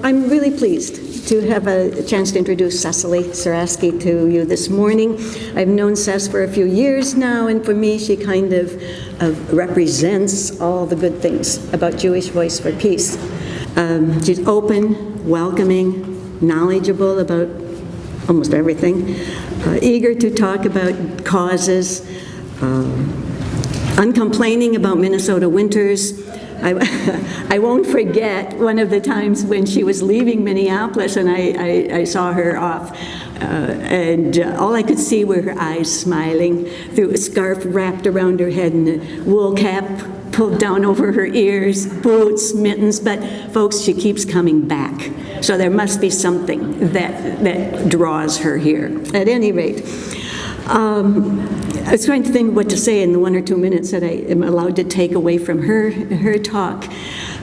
I'm really pleased to have a chance to introduce Cecilie Surasky to you this morning. I've known Cec for a few years now, and for me, she kind of represents all the good things about Jewish Voice for Peace. She's open, welcoming, knowledgeable about almost everything, eager to talk about causes, uncomplaining about Minnesota winters. I won't forget one of the times when she was leaving Minneapolis and I saw her off, and all I could see were her eyes smiling through a scarf wrapped around her head and a wool cap pulled down over her ears, boots, mittens, but folks, she keeps coming back. So there must be something that draws her here. At any rate, I was trying to think what to say in the 1 or 2 minutes that I am allowed to take away from her talk.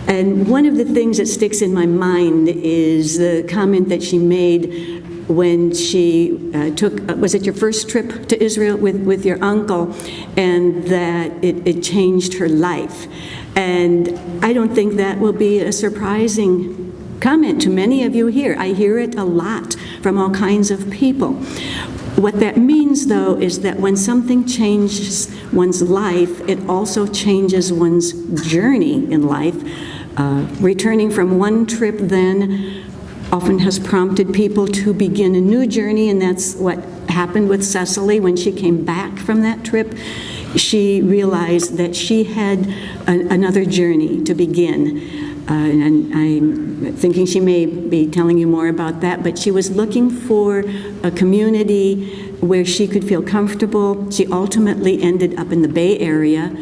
And one of the things that sticks in my mind is the comment that she made when she took, was it your first trip to Israel with your uncle, and that it changed her life. And I don't think that will be a surprising comment to many of you here. I hear it a lot from all kinds of people. What that means, though, is that when something changes one's life, it also changes one's journey in life. Returning from one trip then often has prompted people to begin a new journey, and that's what happened with Cecilie when she came back from that trip. She realized that she had another journey to begin. And I'm thinking she may be telling you more about that, but she was looking for a community where she could feel comfortable. She ultimately ended up in the Bay Area,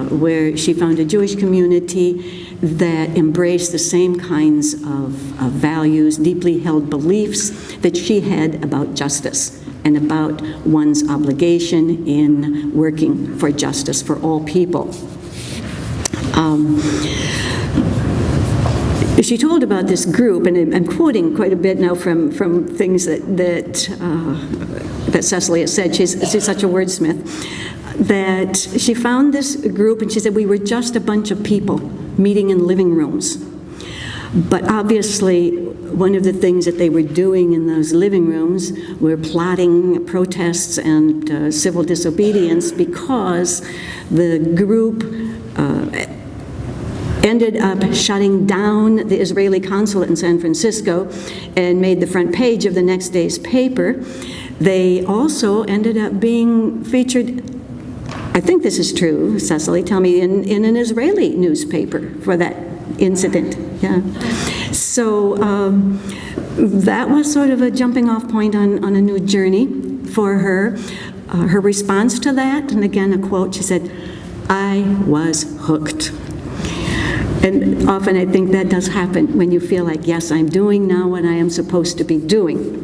where she found a Jewish community that embraced the same kinds of values, deeply held beliefs that she had about justice and about one's obligation in working for justice for all people. She told about this group, and I'm quoting quite a bit now from things that Cecilie has said. She's such a wordsmith, that she found this group, and she said, we were just a bunch of people meeting in living rooms. But obviously, one of the things that they were doing in those living rooms were plotting protests and civil disobedience, because the group ended up shutting down the Israeli consulate in San Francisco and made the front page of the next day's paper. They also ended up being featured, I think this is true, Cecilie, tell me, in an Israeli newspaper for that incident. Yeah. So that was sort of a jumping off point on a new journey for her. Her response to that, and again a quote, she said, "I was hooked." And often I think that does happen when you feel like, yes, I'm doing now what I am supposed to be doing.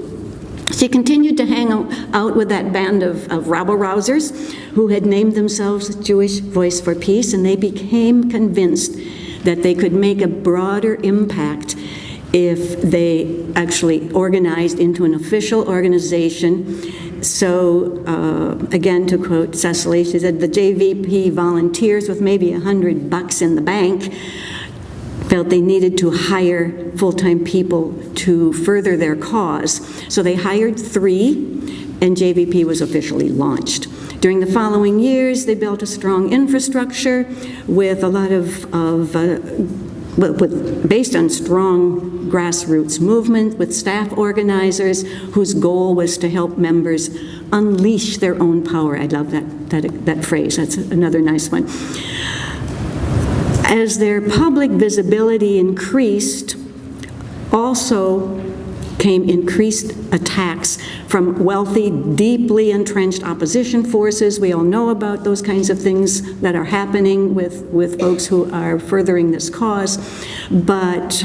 She continued to hang out with that band of rabble-rousers who had named themselves Jewish Voice for Peace, and they became convinced that they could make a broader impact if they actually organized into an official organization. So, again, to quote Cecilie, she said, the JVP volunteers with maybe $100 in the bank felt they needed to hire full-time people to further their cause. So they hired 3, and JVP was officially launched. During the following years, they built a strong infrastructure with a lot based on strong grassroots movement with staff organizers whose goal was to help members unleash their own power. I love that phrase. That's another nice one. As their public visibility increased, also came increased attacks from wealthy, deeply entrenched opposition forces. We all know about those kinds of things that are happening with folks who are furthering this cause. But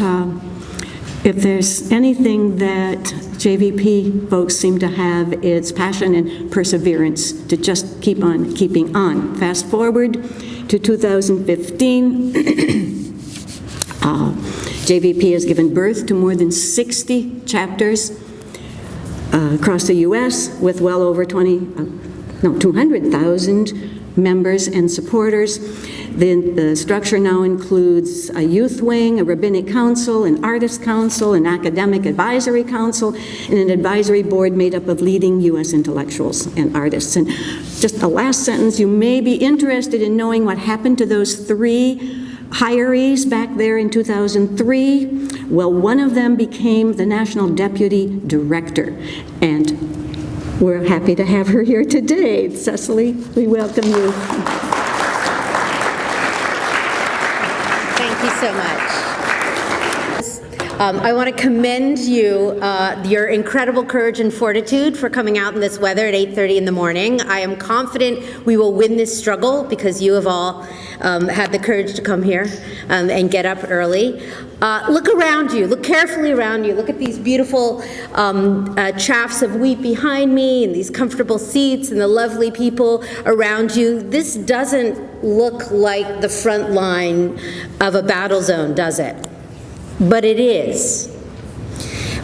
if there's anything that JVP folks seem to have, it's passion and perseverance to just keep on keeping on. Fast forward to 2015, JVP has given birth to more than 60 chapters across the U.S. with well over 200,000 members and supporters. The structure now includes a youth wing, a rabbinic council, an artist council, an academic advisory council, and an advisory board made up of leading U.S. intellectuals and artists. And just a last sentence, you may be interested in knowing what happened to those 3 hirees back there in 2003. Well, one of them became the National Deputy Director, and we're happy to have her here today. Cecilie, we welcome you. Thank you so much. I want to commend you, your incredible courage and fortitude for coming out in this weather at 8:30 in the morning. I am confident we will win this struggle because you have all had the courage to come here and get up early. Look around you. Look carefully around you. Look at these beautiful chaffs of wheat behind me and these comfortable seats and the lovely people around you. This doesn't look like the front line of a battle zone, does it? But it is.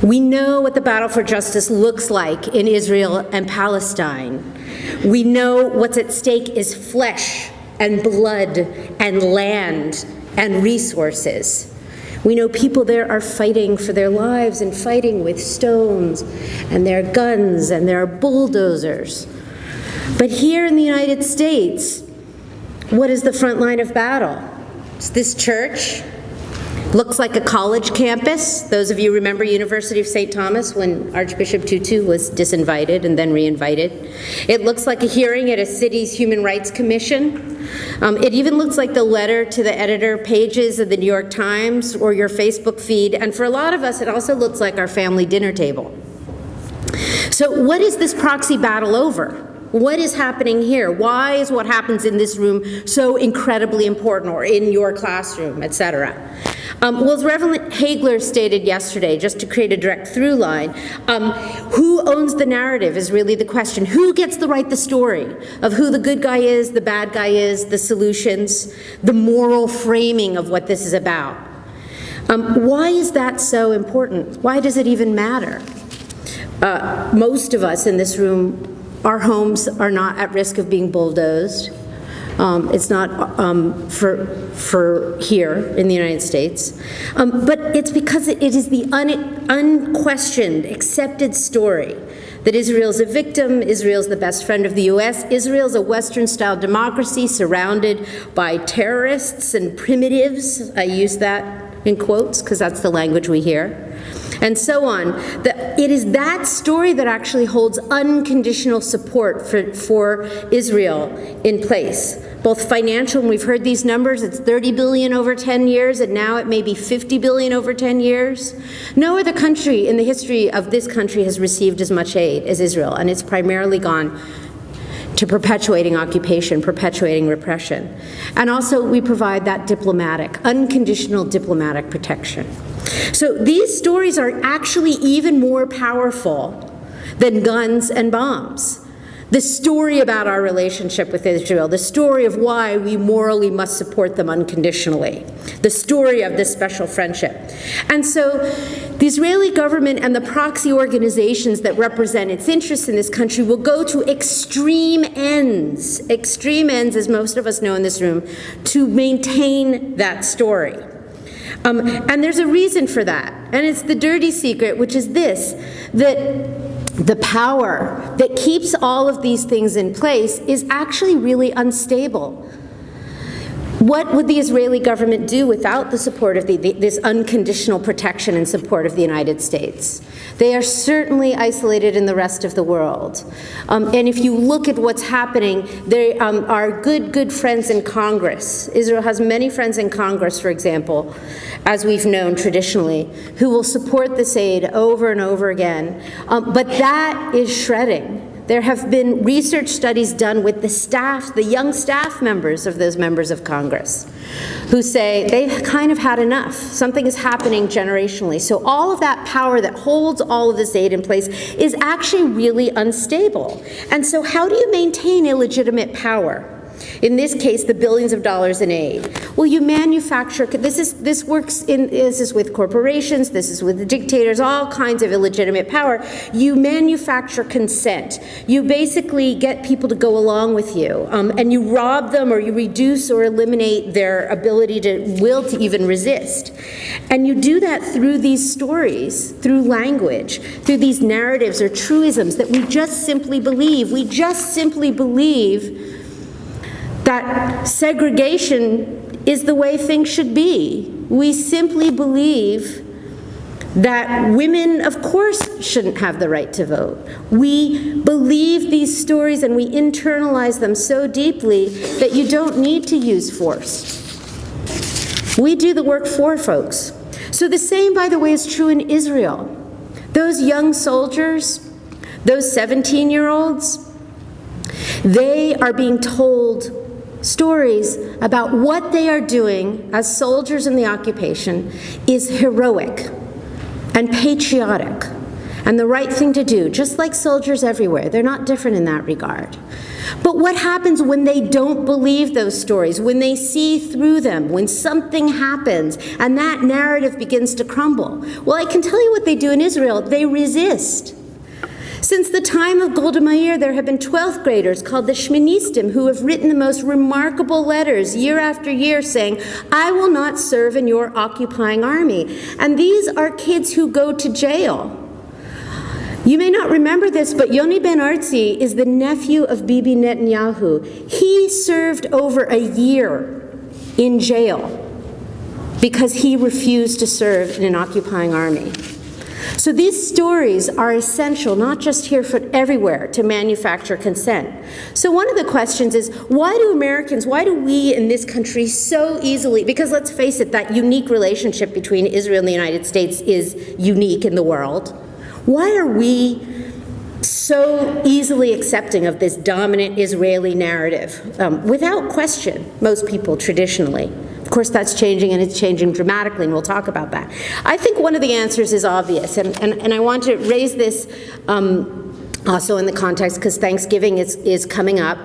We know what the battle for justice looks like in Israel and Palestine. We know what's at stake is flesh and blood and land and resources. We know people there are fighting for their lives and fighting with stones and their guns and their bulldozers. But here in the United States, what is the front line of battle? It's this church. Looks like a college campus. Those of you remember University of St. Thomas when Archbishop Tutu was disinvited and then reinvited. It looks like a hearing at a city's Human Rights Commission. It even looks like the letter to the editor pages of the New York Times or your Facebook feed. And for a lot of us, it also looks like our family dinner table. So what is this proxy battle over? What is happening here? Why is what happens in this room so incredibly important, or in your classroom, etc.? Well, as Reverend Hagler stated yesterday, just to create a direct through line, who owns the narrative is really the question. Who gets to write the story of who the good guy is, the bad guy is, the solutions, the moral framing of what this is about? Why is that so important? Why does it even matter? Most of us in this room, our homes are not at risk of being bulldozed. It's not for here in the United States. But it's because it is the unquestioned, accepted story that Israel's a victim, Israel's the best friend of the U.S., Israel's a Western-style democracy surrounded by terrorists and primitives. I use that in quotes because that's the language we hear. And so on. It is that story that actually holds unconditional support for Israel in place, both financial, and we've heard these numbers, it's $30 billion over 10 years, and now it may be $50 billion over 10 years. No other country in the history of this country has received as much aid as Israel, and it's primarily gone to perpetuating occupation, perpetuating repression. And also we provide that diplomatic, unconditional diplomatic protection. So these stories are actually even more powerful than guns and bombs. The story about our relationship with Israel, the story of why we morally must support them unconditionally, the story of this special friendship. And so the Israeli government and the proxy organizations that represent its interests in this country will go to extreme ends, as most of us know in this room, to maintain that story. And there's a reason for that, and it's the dirty secret, which is this, that the power that keeps all of these things in place is actually really unstable. What would the Israeli government do without the support of this unconditional protection and support of the United States? They are certainly isolated in the rest of the world. And if you look at what's happening, they are good friends in Congress. Israel has many friends in Congress, for example, as we've known traditionally, who will support this aid over and over again. But that is shredding. There have been research studies done with the staff, the young staff members of those members of Congress, who say they've kind of had enough. Something is happening generationally. So all of that power that holds all of this aid in place is actually really unstable. And so how do you maintain illegitimate power? In this case, the billions of dollars in aid. Well, you manufacture, this is with corporations, this is with dictators, all kinds of illegitimate power. You manufacture consent. You basically get people to go along with you, and you rob them, or you reduce or eliminate their ability to even resist. And you do that through these stories, through language, through these narratives or truisms that we just simply believe. We just simply believe that segregation is the way things should be. We simply believe that women, of course, shouldn't have the right to vote. We believe these stories and we internalize them so deeply that you don't need to use force. We do the work for folks. So the same, by the way, is true in Israel. Those young soldiers, those 17-year-olds, they are being told stories about what they are doing as soldiers in the occupation is heroic and patriotic and the right thing to do, just like soldiers everywhere. They're not different in that regard. But what happens when they don't believe those stories, when they see through them, when something happens and that narrative begins to crumble? Well, I can tell you what they do in Israel. They resist. Since the time of Golda Meir, there have been 12th graders called the Shministim who have written the most remarkable letters year after year saying, I will not serve in your occupying army. And these are kids who go to jail. You may not remember this, but Yoni Ben Artzi is the nephew of Bibi Netanyahu. He served over a year in jail because he refused to serve in an occupying army. So these stories are essential, not just here, but everywhere, to manufacture consent. So one of the questions is, why do we in this country so easily, because let's face it, that unique relationship between Israel and the United States is unique in the world. Why are we so easily accepting of this dominant Israeli narrative? Without question, most people traditionally. Of course, that's changing, and it's changing dramatically, and we'll talk about that. I think one of the answers is obvious, and I want to raise this also in the context, because Thanksgiving is coming up.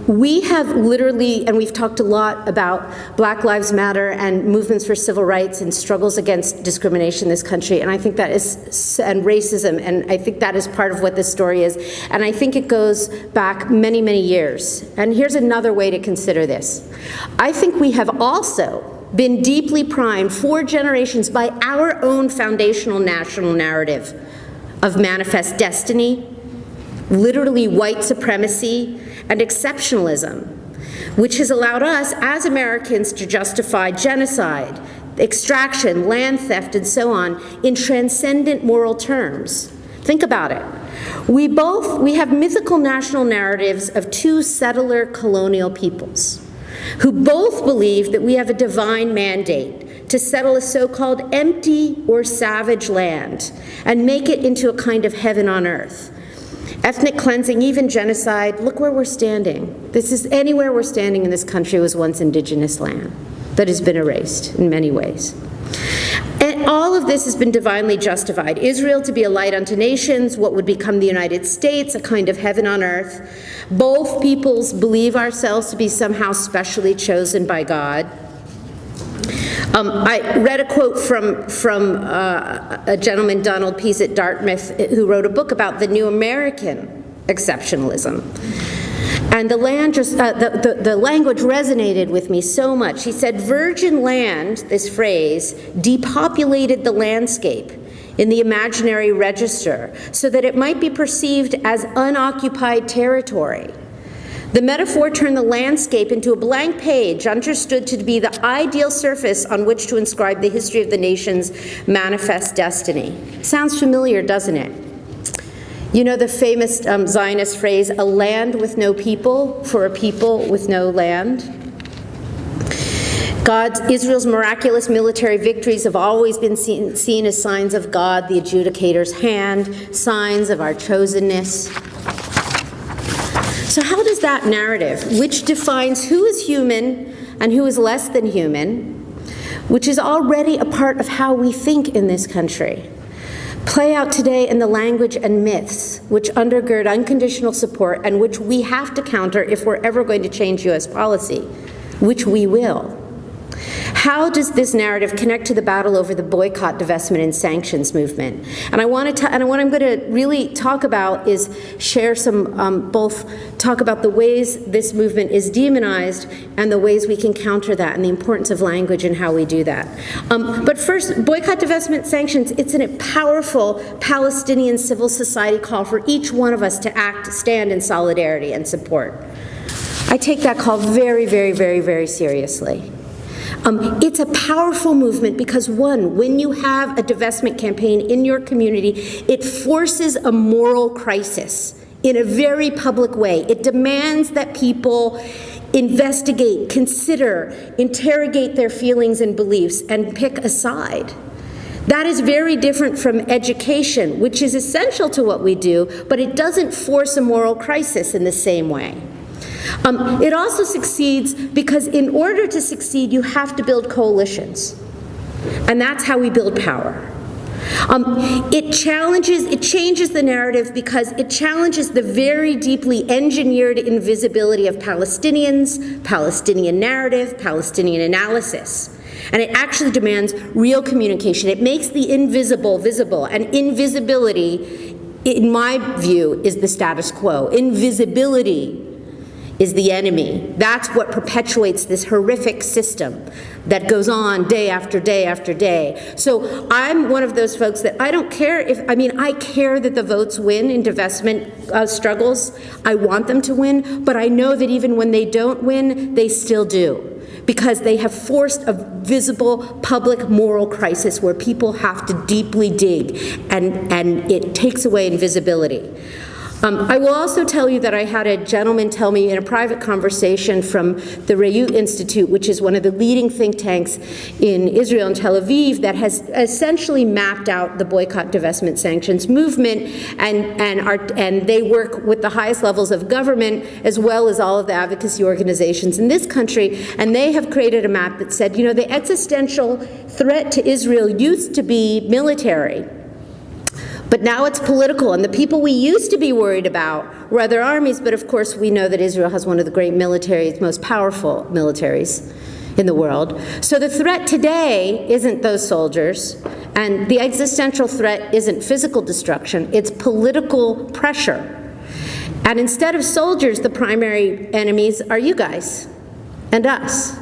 We have literally, and we've talked a lot about Black Lives Matter and movements for civil rights and struggles against discrimination in this country, and I think that is, and racism, and I think that is part of what this story is, and I think it goes back many, many years. And here's another way to consider this. I think we have also been deeply primed for generations by our own foundational national narrative of manifest destiny, literally white supremacy, and exceptionalism, which has allowed us as Americans to justify genocide, extraction, land theft, and so on in transcendent moral terms. Think about it. We have mythical national narratives of two settler colonial peoples who both believe that we have a divine mandate to settle a so-called empty or savage land and make it into a kind of heaven on earth. Ethnic cleansing, even genocide, look where we're standing. Anywhere we're standing in this country was once indigenous land that has been erased in many ways. And all of this has been divinely justified. Israel to be a light unto nations, what would become the United States, a kind of heaven on earth. Both peoples believe ourselves to be somehow specially chosen by God. I read a quote from a gentleman, Donald Pease at Dartmouth, who wrote a book about the new American exceptionalism. And the language resonated with me so much. He said, virgin land, this phrase, depopulated the landscape in the imaginary register so that it might be perceived as unoccupied territory. The metaphor turned the landscape into a blank page, understood to be the ideal surface on which to inscribe the history of the nation's manifest destiny. Sounds familiar, doesn't it? You know the famous Zionist phrase, a land with no people for a people with no land? Israel's miraculous military victories have always been seen as signs of God, the adjudicator's hand, signs of our chosenness. So how does that narrative, which defines who is human and who is less than human, which is already a part of how we think in this country, play out today in the language and myths which undergird unconditional support and which we have to counter if we're ever going to change U.S. policy, which we will. How does this narrative connect to the battle over the boycott, divestment, and sanctions movement? And what I'm going to really talk about is share some, both talk about the ways this movement is demonized and the ways we can counter that and the importance of language and how we do that. But first, boycott, divestment, sanctions, it's a powerful Palestinian civil society call for each one of us to act, stand in solidarity and support. I take that call very, very, very, very seriously. It's a powerful movement because, one, when you have a divestment campaign in your community, it forces a moral crisis in a very public way. It demands that people investigate, consider, interrogate their feelings and beliefs, and pick a side. That is very different from education, which is essential to what we do, but it doesn't force a moral crisis in the same way. It also succeeds because in order to succeed, you have to build coalitions. And that's how we build power. It changes the narrative because it challenges the very deeply engineered invisibility of Palestinians, Palestinian narrative, Palestinian analysis. And it actually demands real communication. It makes the invisible visible, and invisibility, in my view, is the status quo. Invisibility is the enemy. That's what perpetuates this horrific system that goes on day after day after day. So I'm one of those folks that I don't care I care that the votes win in divestment struggles. I want them to win, but I know that even when they don't win, they still do, because they have forced a visible public moral crisis where people have to deeply dig, and it takes away invisibility. I will also tell you that I had a gentleman tell me in a private conversation from the Reut Institute, which is one of the leading think tanks in Israel and Tel Aviv, that has essentially mapped out the boycott, divestment, sanctions movement, and they work with the highest levels of government as well as all of the advocacy organizations in this country, and they have created a map that said, the existential threat to Israel used to be military, but now it's political, and the people we used to be worried about were other armies, but of course we know that Israel has one of the great militaries, most powerful militaries in the world. So the threat today isn't those soldiers, and the existential threat isn't physical destruction, it's political pressure. And instead of soldiers, the primary enemies are you guys and us.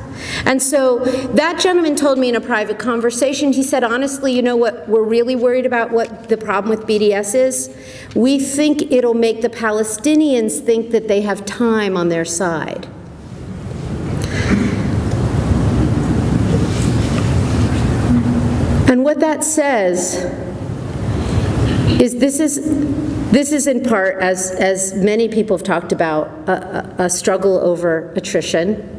And so that gentleman told me in a private conversation, he said, honestly, you know what we're really worried about, what the problem with BDS is? We think it'll make the Palestinians think that they have time on their side. And what that says is this is in part, as many people have talked about, a struggle over attrition.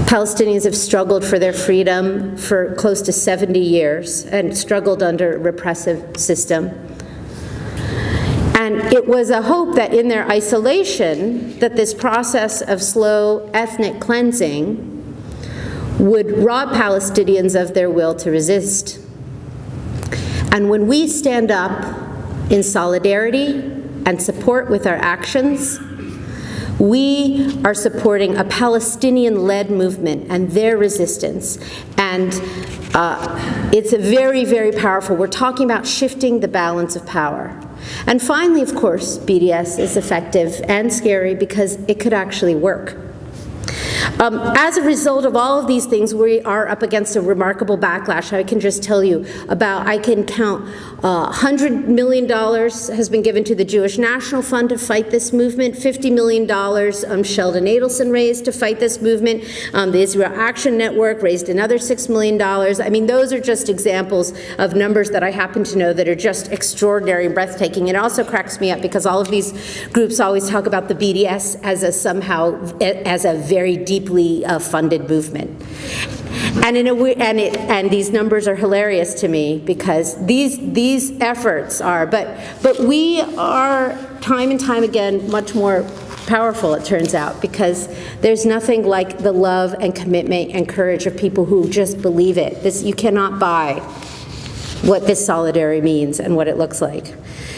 Palestinians have struggled for their freedom for close to 70 years and struggled under a repressive system. And it was a hope that in their isolation, that this process of slow ethnic cleansing would rob Palestinians of their will to resist. And when we stand up in solidarity and support with our actions, we are supporting a Palestinian-led movement and their resistance. And it's a very, very powerful. We're talking about shifting the balance of power. And finally, of course, BDS is effective and scary because it could actually work. As a result of all of these things, we are up against a remarkable backlash. I can just tell you about, I can count $100 million has been given to the Jewish National Fund to fight this movement, $50 million Sheldon Adelson raised to fight this movement, the Israel Action Network raised another $6 million. I mean, those are just examples of numbers that I happen to know that are just extraordinary and breathtaking. It also cracks me up because all of these groups always talk about the BDS as a very deeply funded movement. And these numbers are hilarious to me because these efforts are, but we are time and time again much more powerful, it turns out, because there's nothing like the love and commitment and courage of people who just believe it. This you cannot buy. what this solidarity means and what it looks like.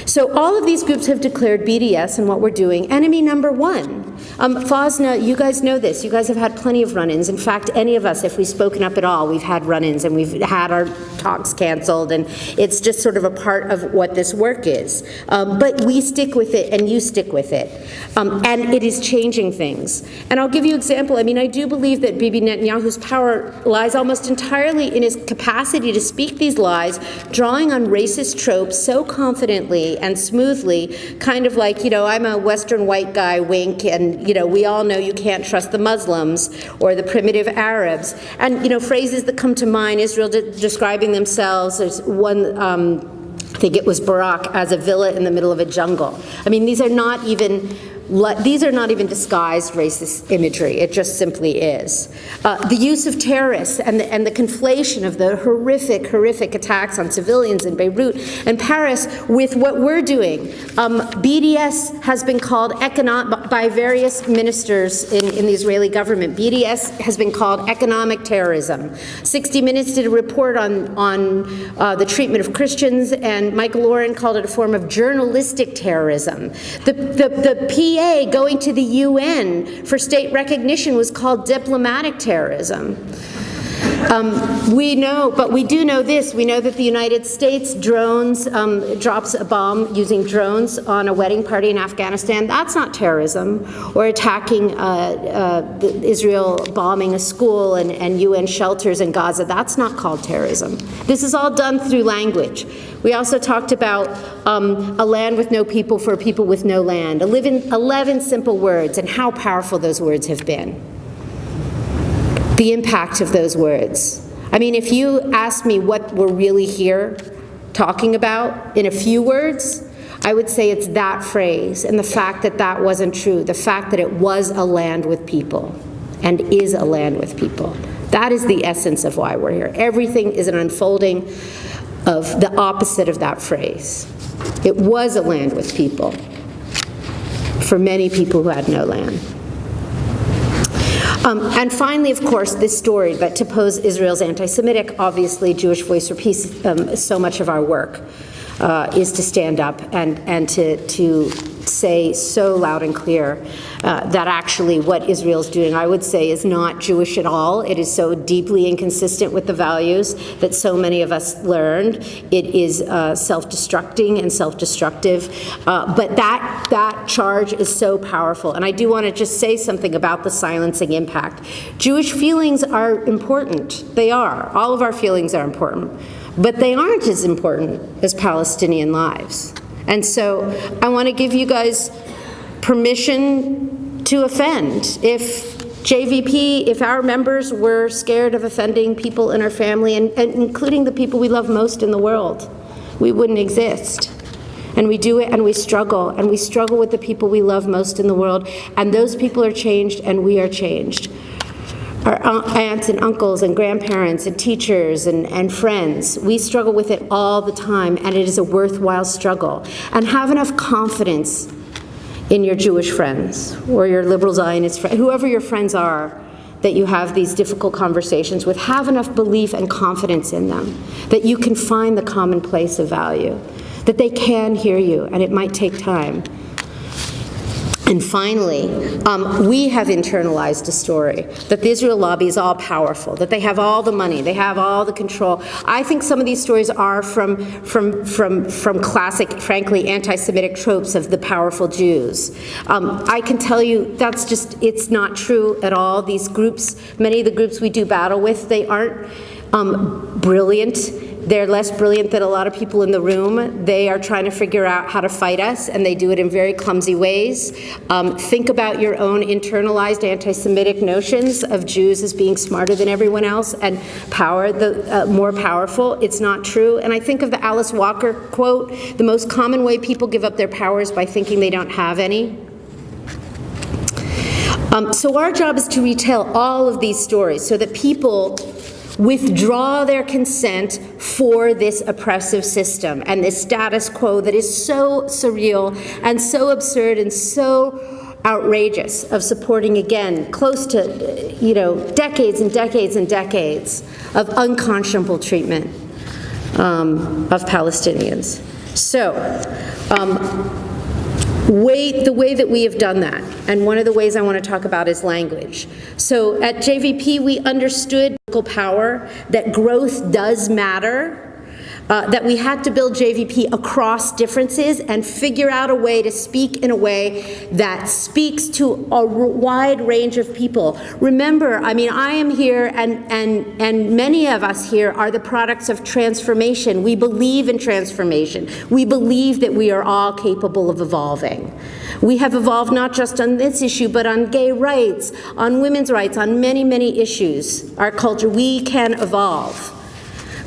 So all of these groups have declared BDS and what we're doing enemy number one. FOSNA, you guys know this. You guys have had plenty of run-ins. In fact, any of us, if we've spoken up at all, we've had run-ins and we've had our talks canceled, and it's just sort of a part of what this work is. But we stick with it and you stick with it. And it is changing things. And I'll give you an example. I mean, I do believe that Bibi Netanyahu's power lies almost entirely in his capacity to speak these lies, drawing on racist tropes so confidently and smoothly, kind of like, I'm a Western white guy, wink, and, we all know you can't trust the Muslims or the primitive Arabs. And, phrases that come to mind, Israel describing themselves as one, I think it was Barak, as a villa in the middle of a jungle. I mean, these are not even disguised racist imagery. It just simply is. The use of terrorists and the conflation of the horrific attacks on civilians in Beirut and Paris with what we're doing. BDS has been called by various ministers in the Israeli government. BDS has been called economic terrorism. 60 Minutes did a report on the treatment of Christians, and Michael Oren called it a form of journalistic terrorism. The PA going to the UN for state recognition was called diplomatic terrorism. We do know this. We know that the United States drops a bomb using drones on a wedding party in Afghanistan. That's not terrorism. Or attacking Israel bombing a school and UN shelters in Gaza. That's not called terrorism. This is all done through language. We also talked about a land with no people for a people with no land. 11 simple words, and how powerful those words have been. The impact of those words. I mean, if you ask me what we're really here talking about in a few words, I would say it's that phrase and the fact that that wasn't true, the fact that it was a land with people and is a land with people. That is the essence of why we're here. Everything is an unfolding of the opposite of that phrase. It was a land with people for many people who had no land. And finally, of course, this story, but to pose Israel's anti-Semitic, obviously Jewish Voice for Peace, so much of our work is to stand up and to say so loud and clear that actually what Israel's doing, I would say, is not Jewish at all. It is so deeply inconsistent with the values that so many of us learned. It is self-destructing and self-destructive. But that charge is so powerful. And I do want to just say something about the silencing impact. Jewish feelings are important. They are. All of our feelings are important. But they aren't as important as Palestinian lives. And so I want to give you guys permission to offend. If JVP, if our members were scared of offending people in our family, and including the people we love most in the world, we wouldn't exist. And we do it, and we struggle with the people we love most in the world, and those people are changed, and we are changed. Our aunts and uncles and grandparents and teachers and friends, we struggle with it all the time, and it is a worthwhile struggle. And have enough confidence in your Jewish friends or your liberal Zionist friends, whoever your friends are that you have these difficult conversations with. Have enough belief and confidence in them that you can find the common place of value, that they can hear you, and it might take time. And finally, we have internalized a story that the Israel lobby is all powerful, that they have all the money, they have all the control. I think some of these stories are from classic, frankly, anti-Semitic tropes of the powerful Jews. I can tell you that's just, it's not true at all. These groups, many of the groups we do battle with, they aren't brilliant. They're less brilliant than a lot of people in the room. They are trying to figure out how to fight us, and they do it in very clumsy ways. Think about your own internalized anti-Semitic notions of Jews as being smarter than everyone else and more powerful. It's not true. And I think of the Alice Walker quote, the most common way people give up their power is by thinking they don't have any. So our job is to retell all of these stories so that people withdraw their consent for this oppressive system and this status quo that is so surreal and so absurd and so outrageous of supporting, again, close to, decades and decades and decades of unconscionable treatment of Palestinians. So, the way that we have done that, and one of the ways I want to talk about is language. So at JVP, we understood political power, that growth does matter, that we had to build JVP across differences and figure out a way to speak in a way that speaks to a wide range of people. Remember, I mean, I am here, and many of us here are the products of transformation. We believe in transformation. We believe that we are all capable of evolving. We have evolved not just on this issue, but on gay rights, on women's rights, on many, many issues. Our culture, we can evolve.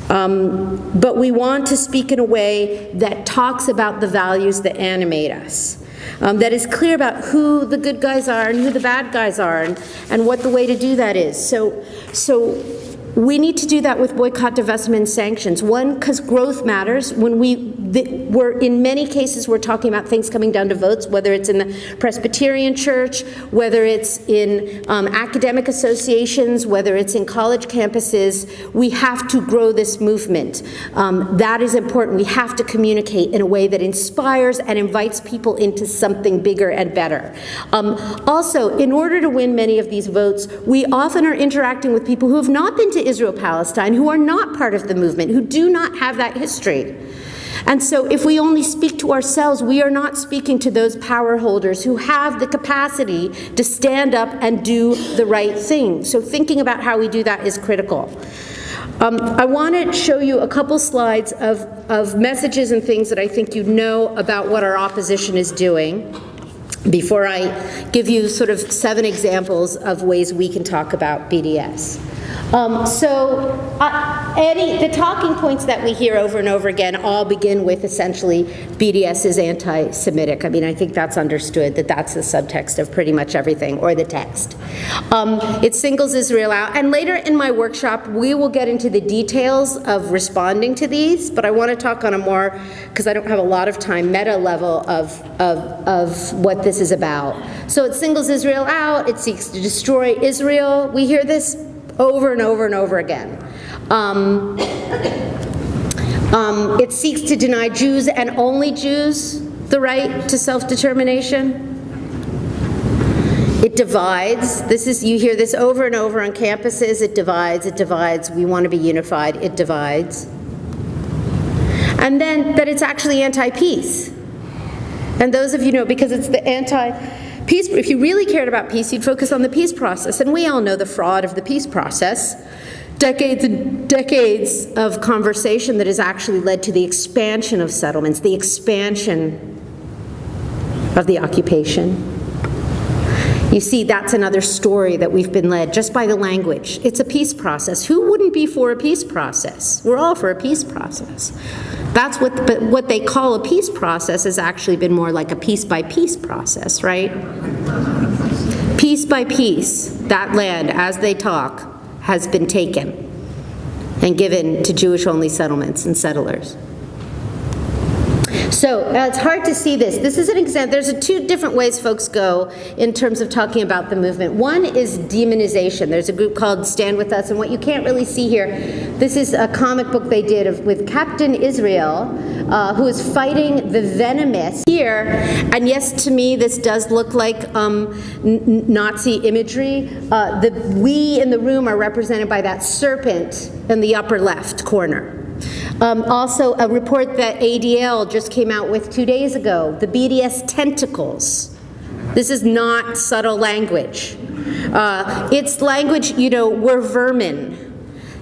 But we want to speak in a way that talks about the values that animate us, that is clear about who the good guys are and who the bad guys are, and what the way to do that is. So we need to do that with boycott, divestment, and sanctions. One, because growth matters. When we're in many cases, we're talking about things coming down to votes, whether it's in the Presbyterian Church, whether it's in academic associations, whether it's in college campuses. We have to grow this movement. That is important. We have to communicate in a way that inspires and invites people into something bigger and better. Also, in order to win many of these votes, we often are interacting with people who have not been to Israel-Palestine, who are not part of the movement, who do not have that history. And so if we only speak to ourselves, we are not speaking to those power holders who have the capacity to stand up and do the right thing. So thinking about how we do that is critical. I want to show you a couple slides of messages and things that I think you know about what our opposition is doing before I give you sort of 7 examples of ways we can talk about BDS. The talking points that we hear over and over again all begin with essentially BDS is anti-Semitic. I mean, I think that's understood, that that's the subtext of pretty much everything, or the text. It singles Israel out, and later in my workshop we will get into the details of responding to these, but I want to talk on a more, because I don't have a lot of time, meta level of what this is about. So it singles Israel out, it seeks to destroy Israel. We hear this over and over and over again. It seeks to deny Jews and only Jews the right to self-determination. It divides. You hear this over and over on campuses. It divides. We want to be unified. It divides. And then that it's actually anti-peace. And those of you know, because it's the anti-peace, if you really cared about peace, you'd focus on the peace process. And we all know the fraud of the peace process. Decades and decades of conversation that has actually led to the expansion of settlements, the expansion of the occupation. You see, that's another story that we've been led just by the language. It's a peace process. Who wouldn't be for a peace process? We're all for a peace process. That's but what they call a peace process has actually been more like a piece-by-piece process, right? Piece by piece, that land, as they talk, has been taken and given to Jewish-only settlements and settlers. So it's hard to see this. This is an example. There's 2 different ways folks go in terms of talking about the movement. One is demonization. There's a group called Stand With Us, and what you can't really see here, this is a comic book they did with Captain Israel, who is fighting the venomous here. And yes, to me, this does look like Nazi imagery. The we in the room are represented by that serpent in the upper left corner. Also, a report that ADL just came out with 2 days ago, the BDS tentacles. This is not subtle language. It's language, we're vermin.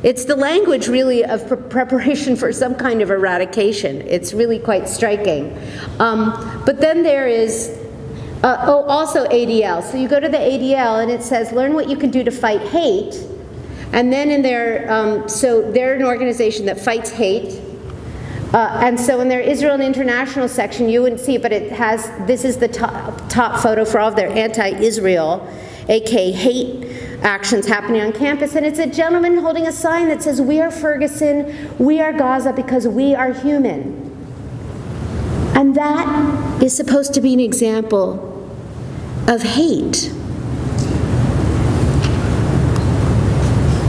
It's the language, really, of preparation for some kind of eradication. It's really quite striking. But then there is, also ADL. So you go to the ADL and it says, learn what you can do to fight hate. And then in their, so they're an organization that fights hate. And so in their Israel and International section, you wouldn't see it, but it has, this is the top photo for all of their anti-Israel, aka hate actions happening on campus. And it's a gentleman holding a sign that says, we are Ferguson, we are Gaza because we are human. And that is supposed to be an example of hate.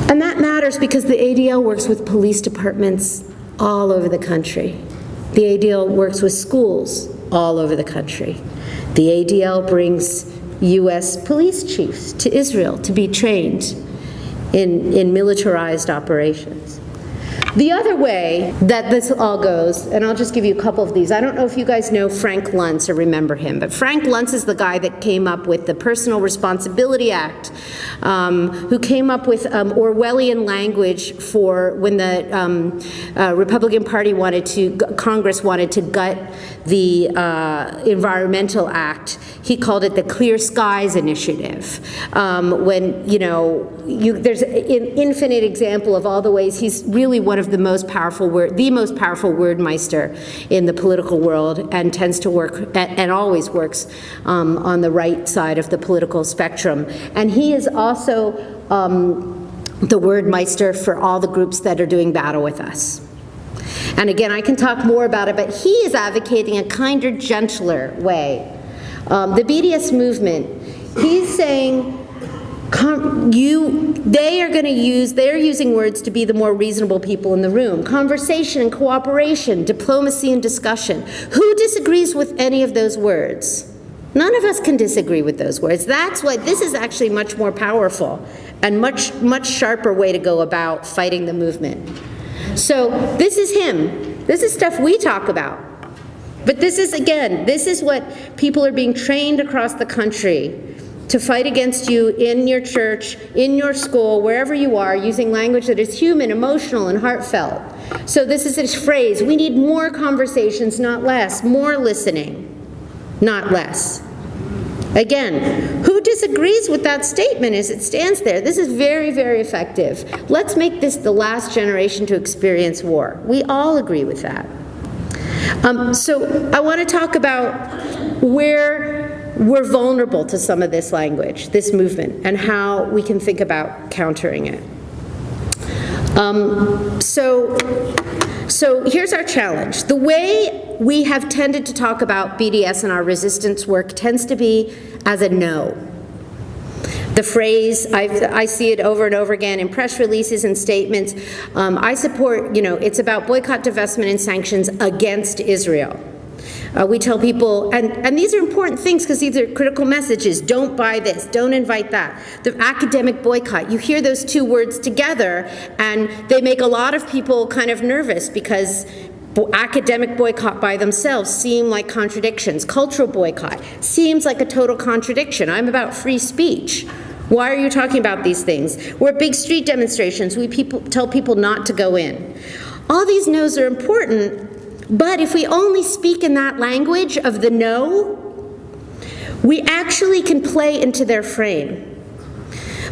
And that matters because the ADL works with police departments all over the country. The ADL works with schools all over the country. The ADL brings U.S. police chiefs to Israel to be trained in militarized operations. The other way that this all goes, and I'll just give you a couple of these. I don't know if you guys know Frank Luntz or remember him, but Frank Luntz is the guy that came up with the Personal Responsibility Act, who came up with Orwellian language for when the Republican Party Congress wanted to gut the Environmental Act. He called it the Clear Skies Initiative. When, there's an infinite example of all the ways he's really one of the most powerful wordmeister in the political world, and tends to work and always works on the right side of the political spectrum. And he is also the wordmeister for all the groups that are doing battle with us. And again, I can talk more about it, but he is advocating a kinder, gentler way. The BDS movement, he's saying they're using words to be the more reasonable people in the room. Conversation and cooperation, diplomacy and discussion. Who disagrees with any of those words? None of us can disagree with those words. That's why this is actually much more powerful and much sharper way to go about fighting the movement. So this is him. This is stuff we talk about. But this is what people are being trained across the country to fight against you in your church, in your school, wherever you are, using language that is human, emotional, and heartfelt. So this is his phrase: we need more conversations, not less, more listening, not less. Again, who disagrees with that statement as it stands there? This is very, very effective. Let's make this the last generation to experience war. We all agree with that. So I want to talk about where we're vulnerable to some of this language, this movement, and how we can think about countering it. So here's our challenge. The way we have tended to talk about BDS in our resistance work tends to be as a no. The phrase, I see it over and over again in press releases and statements. I support, it's about boycott, divestment, and sanctions against Israel. We tell people, and these are important things because these are critical messages. Don't buy this, don't invite that. The academic boycott, you hear those two words together and they make a lot of people kind of nervous because academic boycott by themselves seem like contradictions. Cultural boycott seems like a total contradiction. I'm about free speech. Why are you talking about these things? We're at big street demonstrations. We tell people not to go in. All these no's are important. But if we only speak in that language of the no, we actually can play into their frame.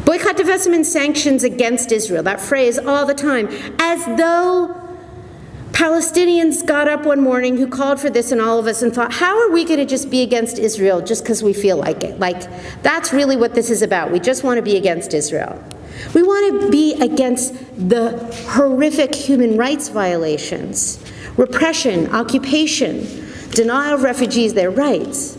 Boycott, divestment, sanctions against Israel, that phrase all the time, as though Palestinians got up one morning who called for this and all of us and thought, how are we going to just be against Israel just because we feel like it? Like, that's really what this is about. We just want to be against Israel. We want to be against the horrific human rights violations, repression, occupation, denial of refugees their rights.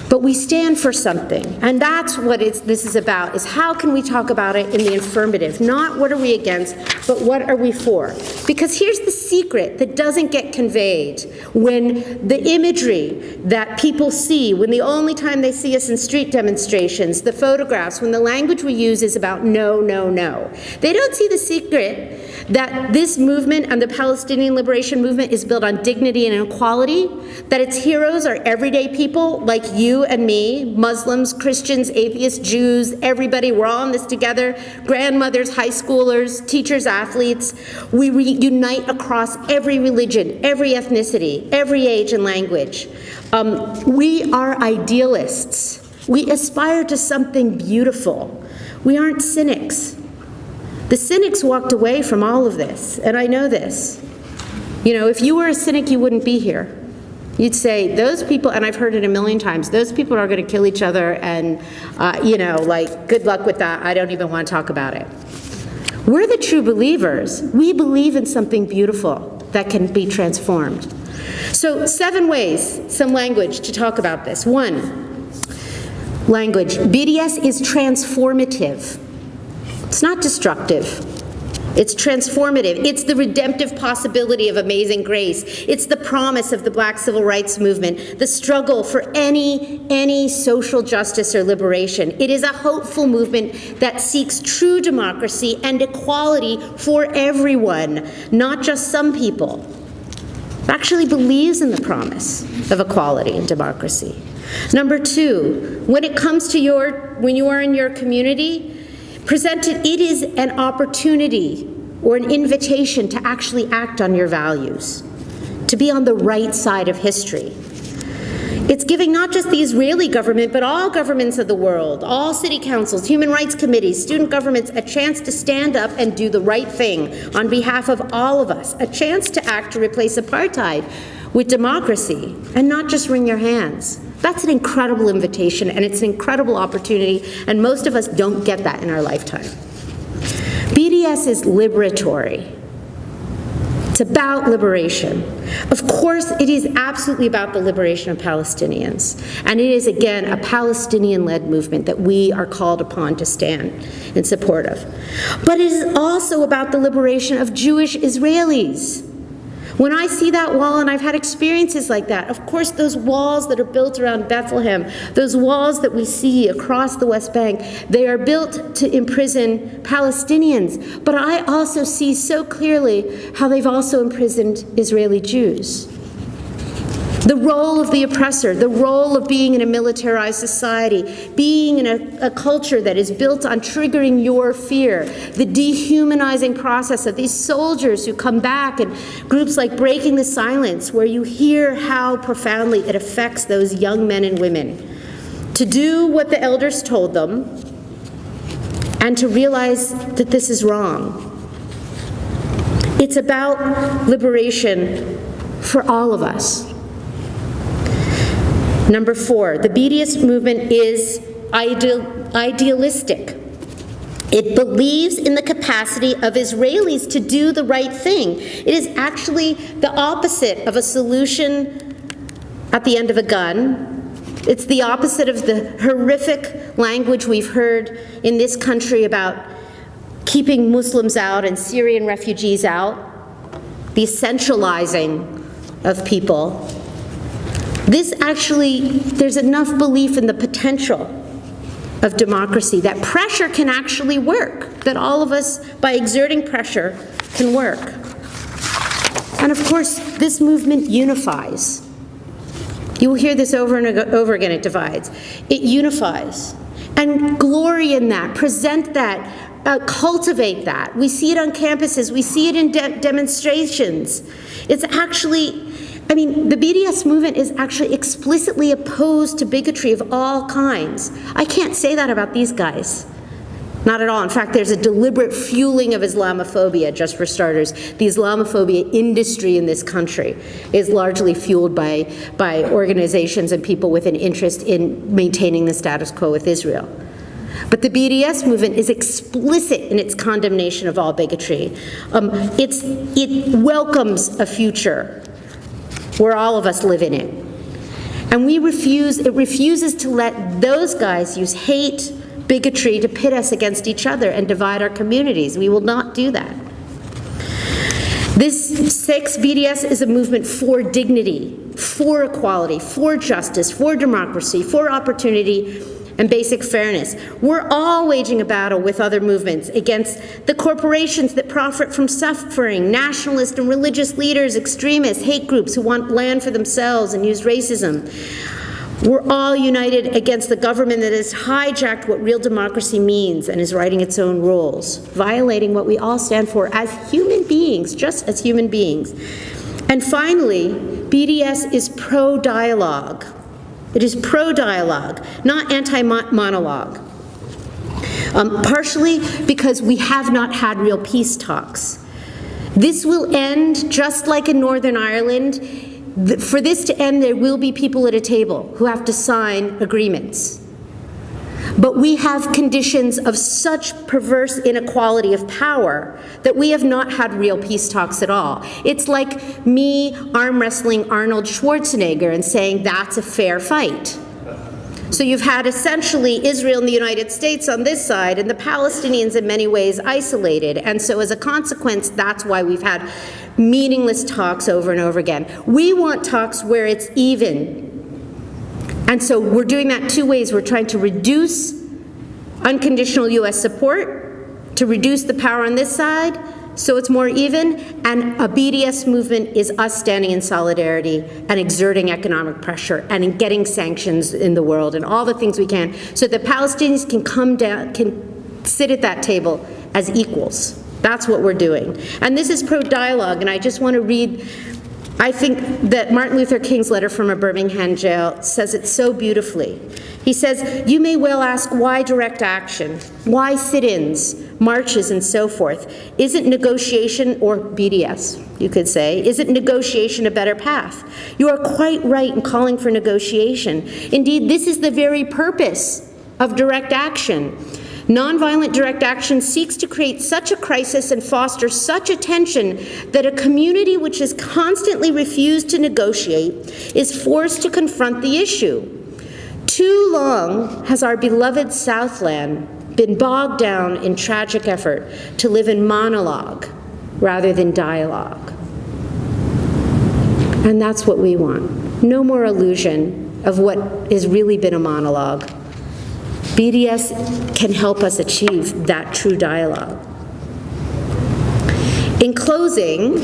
But we stand for something, and that's what this is about, is how can we talk about it in the affirmative, not what are we against, but what are we for? Because here's the secret that doesn't get conveyed when the imagery that people see, when the only time they see us in street demonstrations, the photographs, when the language we use is about no, no, no. They don't see the secret that this movement and the Palestinian liberation movement is built on dignity and equality, that its heroes are everyday people like you and me, Muslims, Christians, atheists, Jews, everybody, we're all in this together, grandmothers, high schoolers, teachers, athletes. We unite across every religion, every ethnicity, every age and language. We are idealists. We aspire to something beautiful. We aren't cynics. The cynics walked away from all of this, and I know this. If you were a cynic, you wouldn't be here. You'd say, those people, and I've heard it a million times, those people are going to kill each other, and, good luck with that. I don't even want to talk about it. We're the true believers. We believe in something beautiful that can be transformed. So 7 ways, some language to talk about this. 1, language. BDS is transformative. It's not destructive. It's transformative. It's the redemptive possibility of amazing grace. It's the promise of the Black civil rights movement, the struggle for any social justice or liberation. It is a hopeful movement that seeks true democracy and equality for everyone, not just some people. It actually believes in the promise of equality and democracy. Number two, when it comes to when you are in your community, presented, it is an opportunity or an invitation to actually act on your values, to be on the right side of history. It's giving not just the Israeli government, but all governments of the world, all city councils, human rights committees, student governments, a chance to stand up and do the right thing on behalf of all of us, a chance to act to replace apartheid with democracy, and not just wring your hands. That's an incredible invitation, and it's an incredible opportunity, and most of us don't get that in our lifetime. BDS is liberatory. It's about liberation. Of course, it is absolutely about the liberation of Palestinians, and it is, again, a Palestinian-led movement that we are called upon to stand in support of. But it is also about the liberation of Jewish Israelis. When I see that wall, and I've had experiences like that, of course those walls that are built around Bethlehem, those walls that we see across the West Bank, they are built to imprison Palestinians. But I also see so clearly how they've also imprisoned Israeli Jews. The role of the oppressor, the role of being in a militarized society, being in a culture that is built on triggering your fear, the dehumanizing process of these soldiers who come back, and groups like Breaking the Silence, where you hear how profoundly it affects those young men and women to do what the elders told them and to realize that this is wrong. It's about liberation for all of us. Number four, the BDS movement is idealistic. It believes in the capacity of Israelis to do the right thing. It is actually the opposite of a solution at the end of a gun. It's the opposite of the horrific language we've heard in this country about keeping Muslims out and Syrian refugees out, the essentializing of people. This actually, there's enough belief in the potential of democracy that pressure can actually work, that all of us, by exerting pressure, can work. And of course, this movement unifies. You will hear this over and over again, it divides. It unifies. And glory in that, present that, cultivate that. We see it on campuses, we see it in demonstrations. It's actually, the BDS movement is actually explicitly opposed to bigotry of all kinds. I can't say that about these guys. Not at all. In fact, there's a deliberate fueling of Islamophobia, just for starters. The Islamophobia industry in this country is largely fueled by organizations and people with an interest in maintaining the status quo with Israel. But the BDS movement is explicit in its condemnation of all bigotry. It welcomes a future where all of us live in it. And it refuses to let those guys use hate, bigotry to pit us against each other and divide our communities. We will not do that. This BDS is a movement for dignity, for equality, for justice, for democracy, for opportunity, and basic fairness. We're all waging a battle with other movements against the corporations that profit from suffering, nationalist and religious leaders, extremists, hate groups who want land for themselves and use racism. We're all united against the government that has hijacked what real democracy means and is writing its own rules, violating what we all stand for as human beings, just as human beings. And finally, BDS is pro-dialogue. It is pro-dialogue, not anti-monologue. Partially because we have not had real peace talks. This will end just like in Northern Ireland. For this to end, there will be people at a table who have to sign agreements. But we have conditions of such perverse inequality of power that we have not had real peace talks at all. It's like me arm wrestling Arnold Schwarzenegger and saying that's a fair fight. So you've had essentially Israel and the United States on this side, and the Palestinians in many ways isolated. And so as a consequence, that's why we've had meaningless talks over and over again. We want talks where it's even. And so we're doing that two ways. We're trying to reduce unconditional U.S. support, to reduce the power on this side, so it's more even, and a BDS movement is us standing in solidarity and exerting economic pressure and in getting sanctions in the world and all the things we can, so that Palestinians can come down, can sit at that table as equals. That's what we're doing. And this is pro-dialogue, and I just want to read, I think that Martin Luther King's letter from a Birmingham jail says it so beautifully. He says, you may well ask why direct action, why sit-ins, marches, and so forth. Isn't negotiation, or BDS, you could say, isn't negotiation a better path? You are quite right in calling for negotiation. Indeed, this is the very purpose of direct action. Nonviolent direct action seeks to create such a crisis and foster such a tension that a community which has constantly refused to negotiate is forced to confront the issue. Too long has our beloved Southland been bogged down in tragic effort to live in monologue rather than dialogue. And that's what we want. No more illusion of what has really been a monologue. BDS can help us achieve that true dialogue. In closing,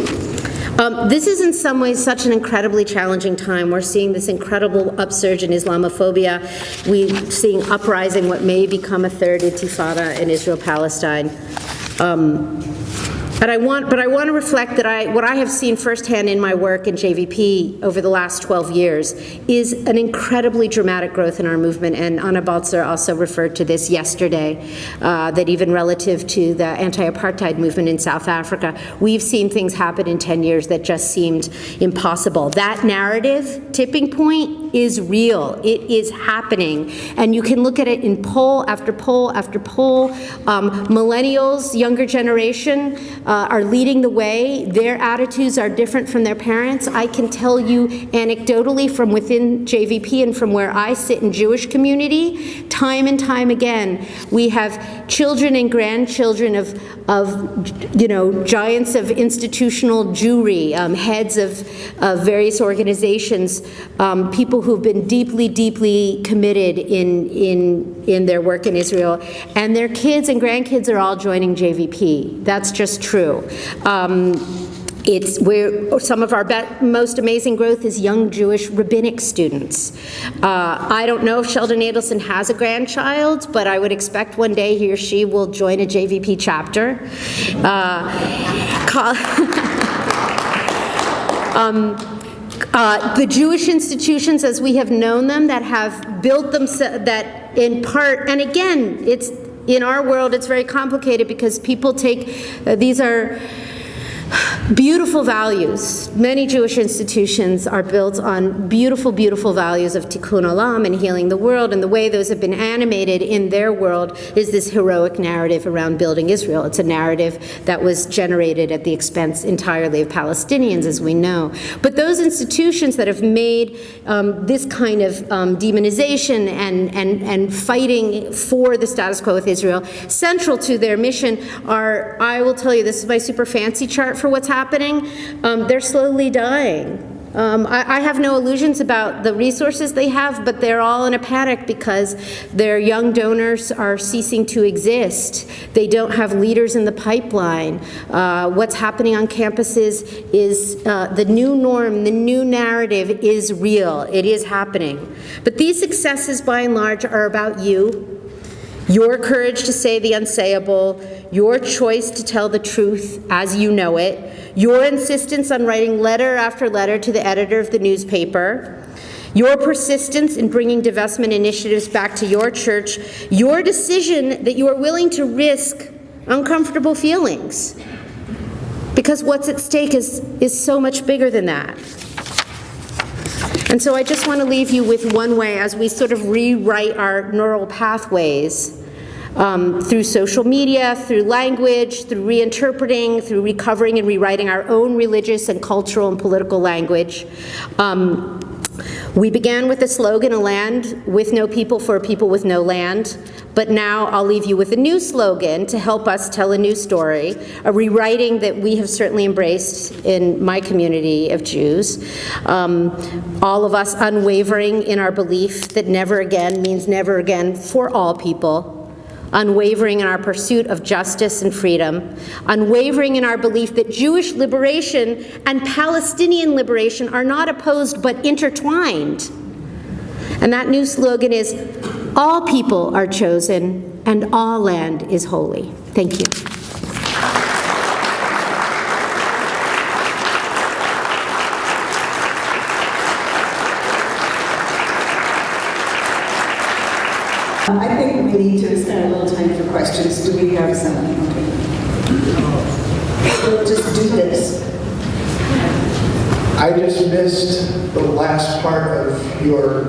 this is in some ways such an incredibly challenging time. We're seeing this incredible upsurge in Islamophobia. We're seeing uprising, what may become a third intifada in Israel-Palestine. But I want to reflect that what I have seen firsthand in my work in JVP over the last 12 years is an incredibly dramatic growth in our movement, and Anna Balzer also referred to this yesterday, that even relative to the anti-apartheid movement in South Africa, we've seen things happen in 10 years that just seemed impossible. That narrative tipping point is real. It is happening, and you can look at it in poll after poll after poll. Millennials, younger generation, are leading the way. Their attitudes are different from their parents. I can tell you anecdotally from within JVP and from where I sit in Jewish community, time and time again, we have children and grandchildren of giants of institutional Jewry, heads of various organizations, people who've been deeply, deeply committed in their work in Israel, and their kids and grandkids are all joining JVP. That's just true. It's where some of our most amazing growth is young Jewish rabbinic students. I don't know if Sheldon Adelson has a grandchild, but I would expect one day he or she will join a JVP chapter. The Jewish institutions as we have known them that have built them, that in part, and again, it's in our world it's very complicated because people take, these are beautiful values. Many Jewish institutions are built on beautiful, beautiful values of tikkun olam and healing the world, and the way those have been animated in their world is this heroic narrative around building Israel. It's a narrative that was generated at the expense entirely of Palestinians, as we know. But those institutions that have made this kind of demonization and fighting for the status quo with Israel central to their mission are, I will tell you, this is my super fancy chart for what's happening. They're slowly dying. I have no illusions about the resources they have, but they're all in a panic because their young donors are ceasing to exist. They don't have leaders in the pipeline. What's happening on campuses is the new norm, the new narrative is real. It is happening. But these successes, by and large, are about you. Your courage to say the unsayable, your choice to tell the truth as you know it, your insistence on writing letter after letter to the editor of the newspaper, your persistence in bringing divestment initiatives back to your church, your decision that you are willing to risk uncomfortable feelings, because what's at stake is so much bigger than that. And so I just want to leave you with one way as we sort of rewrite our neural pathways through social media, through language, through reinterpreting, through recovering and rewriting our own religious and cultural and political language. We began with the slogan, "A land with no people for a people with no land," but now I'll leave you with a new slogan to help us tell a new story, a rewriting that we have certainly embraced in my community of Jews. All of us unwavering in our belief that never again means never again for all people, unwavering in our pursuit of justice and freedom, unwavering in our belief that Jewish liberation and Palestinian liberation are not opposed but intertwined. And that new slogan is, "All people are chosen and all land is holy." Thank you. I think we need to spend a little time for questions. Do we have some? Okay. We'll just do this. I just missed the last part of your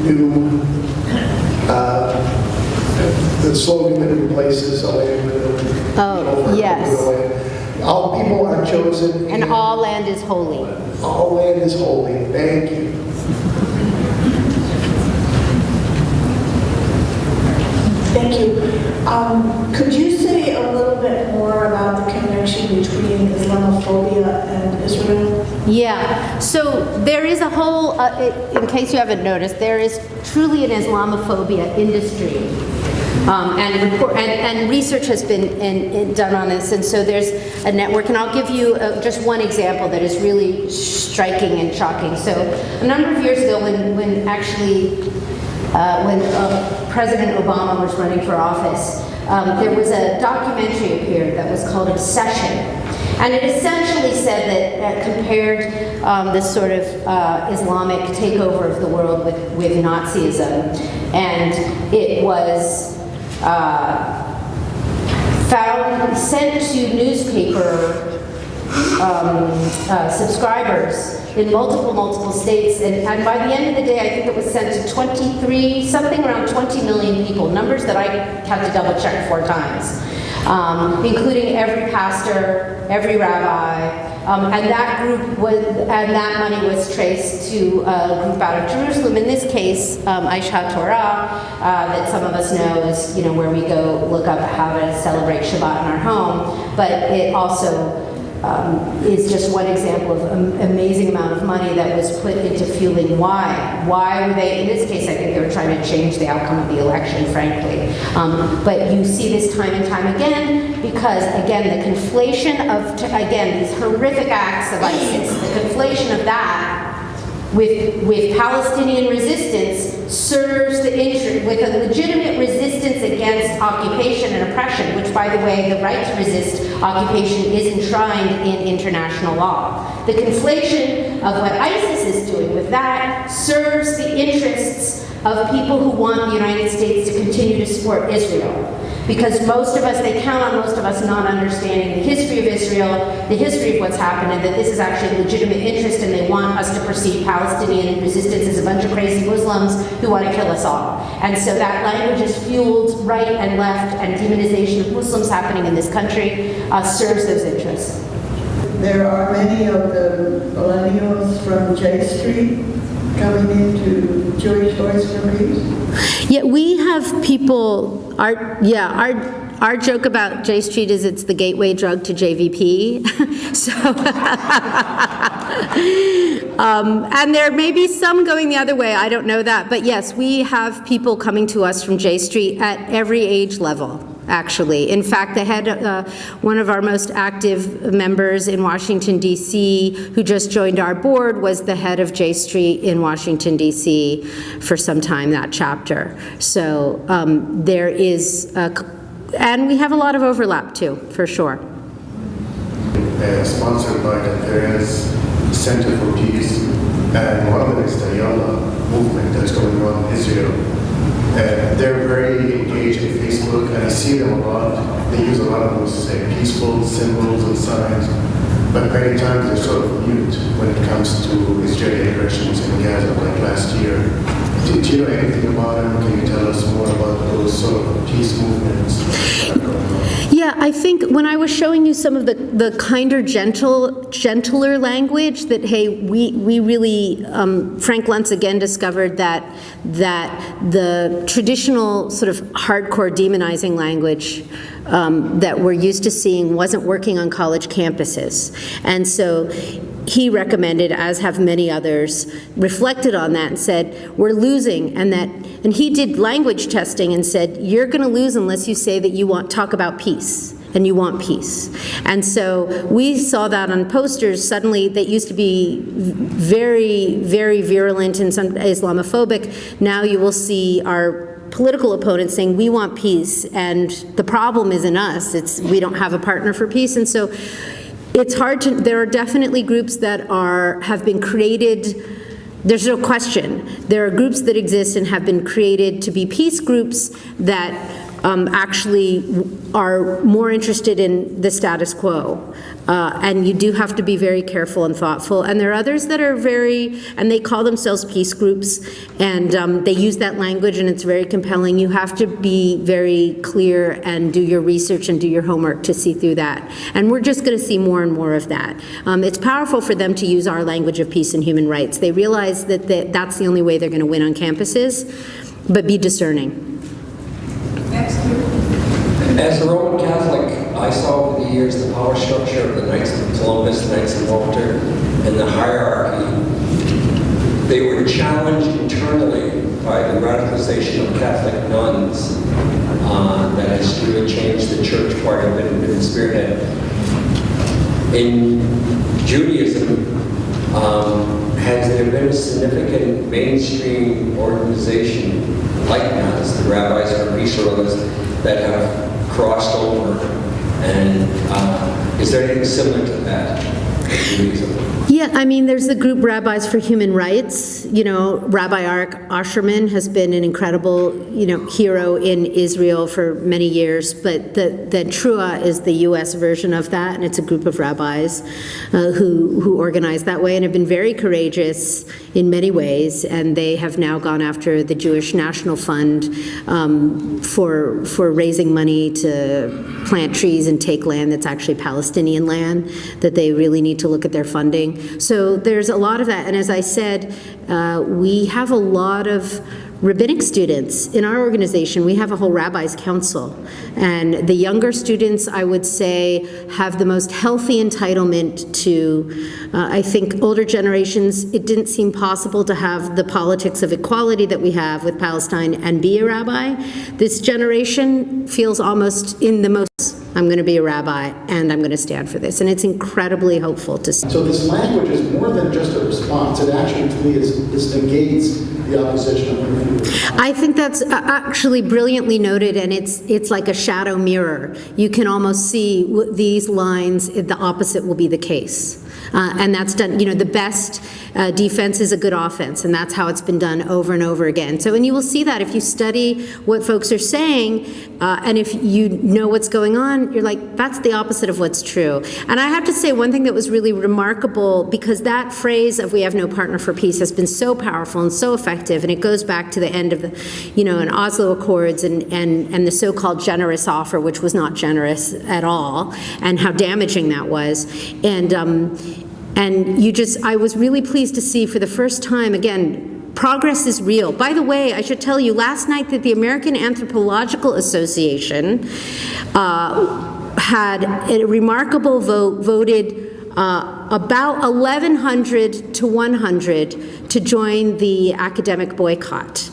new, the slogan that replaces "A land with Oh, yes. All people are chosen And all land is holy. all land is holy. Thank you. Thank you. Could you say a little bit more about the connection between Islamophobia and Israel? Yeah, so there is a whole, in case you haven't noticed, there is truly an Islamophobia industry. And research has been done on this, and so there's a network, and I'll give you just one example that is really striking and shocking. So a number of years ago when President Obama was running for office, there was a documentary appeared that was called Obsession. And it essentially said that, compared this sort of Islamic takeover of the world with Nazism, and it was sent to newspaper subscribers in multiple states, and by the end of the day, I think it was sent to something around 20 million people, numbers that I had to double check 4 times, including every pastor, every rabbi, and that money was traced to a group out of Jerusalem. In this case, Aisha Torah, that some of us know is, where we go look up how to celebrate Shabbat in our home, but it also is just one example of an amazing amount of money that was put into fueling why. Why were they, in this case, I think they were trying to change the outcome of the election, frankly. But you see this time and time again, because, again, the conflation of, again, these horrific acts of ISIS, the conflation of that with Palestinian resistance serves the interest, with a legitimate resistance against occupation and oppression, which, by the way, the right to resist occupation is enshrined in international law. The conflation of what ISIS is doing with that serves the interests of people who want the United States to continue to support Israel. Because they count on most of us not understanding the history of Israel, the history of what's happened, and that this is actually a legitimate interest, and they want us to perceive Palestinian resistance as a bunch of crazy Muslims who want to kill us all. And so that language is fueled right and left, and demonization of Muslims happening in this country serves those interests. There are many of the millennials from J Street coming into Jewish Voice for Peace. Yeah, we have people, our joke about J Street is it's the gateway drug to JVP. So, and there may be some going the other way, I don't know that. But yes, we have people coming to us from J Street at every age level, actually. In fact, the head, one of our most active members in Washington, D.C., who just joined our board, was the head of J Street in Washington, D.C. for some time, that chapter. So there is, and we have a lot of overlap too, for sure. Sponsored by the Perez Center for Peace, and one of them is the Yalla movement that's going on in Israel. They're very engaged in Facebook, and I see them a lot. They use a lot of those peaceful symbols and signs. but many times they're sort of mute when it comes to Israeli aggressions in Gaza, like last year. Do you know anything about them? Can you tell us more about those sort of peace movements that are going on? Yeah, I think when I was showing you some of the kinder, gentler language, that, hey, we really, Frank Luntz again discovered that the traditional sort of hardcore demonizing language that we're used to seeing wasn't working on college campuses. And so he recommended, as have many others, reflected on that and said, we're losing, and he did language testing and said, you're going to lose unless you say that you talk about peace, and you want peace. And so we saw that on posters suddenly that used to be very, very virulent and some Islamophobic. Now you will see our political opponents saying, we want peace, and the problem isn't us, we don't have a partner for peace. And so it's hard to, there are definitely groups that have been created, there's no question. There are groups that exist and have been created to be peace groups that actually are more interested in the status quo. And you do have to be very careful and thoughtful. And there are others that are and they call themselves peace groups, and they use that language, and it's very compelling. You have to be very clear and do your research and do your homework to see through that. And we're just going to see more and more of that. It's powerful for them to use our language of peace and human rights. They realize that that's the only way they're going to win on campuses, but be discerning. As a Roman Catholic, I saw over the years the power structure of the Knights of Columbus, Knights of Malta, and the hierarchy. They were challenged internally by the radicalization of Catholic nuns that has really changed the church quite a bit and been spearheaded. In Judaism, has there been a significant mainstream organization like NAS, the rabbis or Israelites, that have crossed over, and is there anything similar to that? Yeah, I mean, there's the group Rabbis for Human Rights. You know, Rabbi Arik Asherman has been an incredible, hero in Israel for many years, but the Trua is the U.S. version of that, and it's a group of rabbis who organize that way and have been very courageous in many ways, and they have now gone after the Jewish National Fund for raising money to plant trees and take land that's actually Palestinian land, that they really need to look at their funding. So there's a lot of that, and as I said, we have a lot of rabbinic students in our organization. We have a whole rabbis council, and the younger students, I would say, have the most healthy entitlement to, I think older generations, it didn't seem possible to have the politics of equality that we have with Palestine and be a rabbi. This generation feels almost in the most, I'm going to be a rabbi and I'm going to stand for this, and it's incredibly hopeful to see. So this language is more than just a response. It actually, to me, is negates the opposition. I think that's actually brilliantly noted, and it's like a shadow mirror. You can almost see these lines, the opposite will be the case. And that's done, the best defense is a good offense, and that's how it's been done over and over again. So, and you will see that if you study what folks are saying, and if you know what's going on, you're like, that's the opposite of what's true. And I have to say, one thing that was really remarkable, because that phrase of "we have no partner for peace" has been so powerful and so effective, and it goes back to the end of the, in Oslo Accords and the so-called generous offer, which was not generous at all, and how damaging that was. And I was really pleased to see for the first time, again, progress is real. By the way, I should tell you, last night that the American Anthropological Association had a remarkable vote, voted about 1,100 to 100 to join the academic boycott.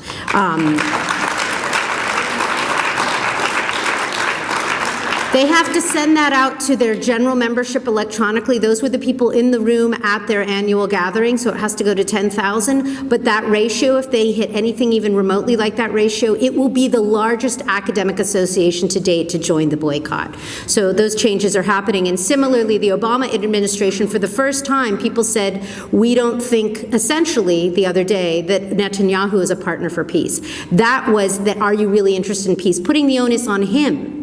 They have to send that out to their general membership electronically. Those were the people in the room at their annual gathering, so it has to go to 10,000. But that ratio, if they hit anything even remotely like that ratio, it will be the largest academic association to date to join the boycott. So those changes are happening. And similarly, the Obama administration, for the first time, people said, we don't think, essentially, the other day, that Netanyahu is a partner for peace. That was that, are you really interested in peace? Putting the onus on him.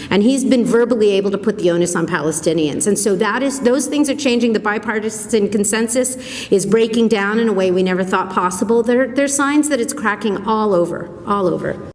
And he's been verbally able to put the onus on Palestinians. And so those things are changing. The bipartisan consensus is breaking down in a way we never thought possible. There are signs that it's cracking all over, all over.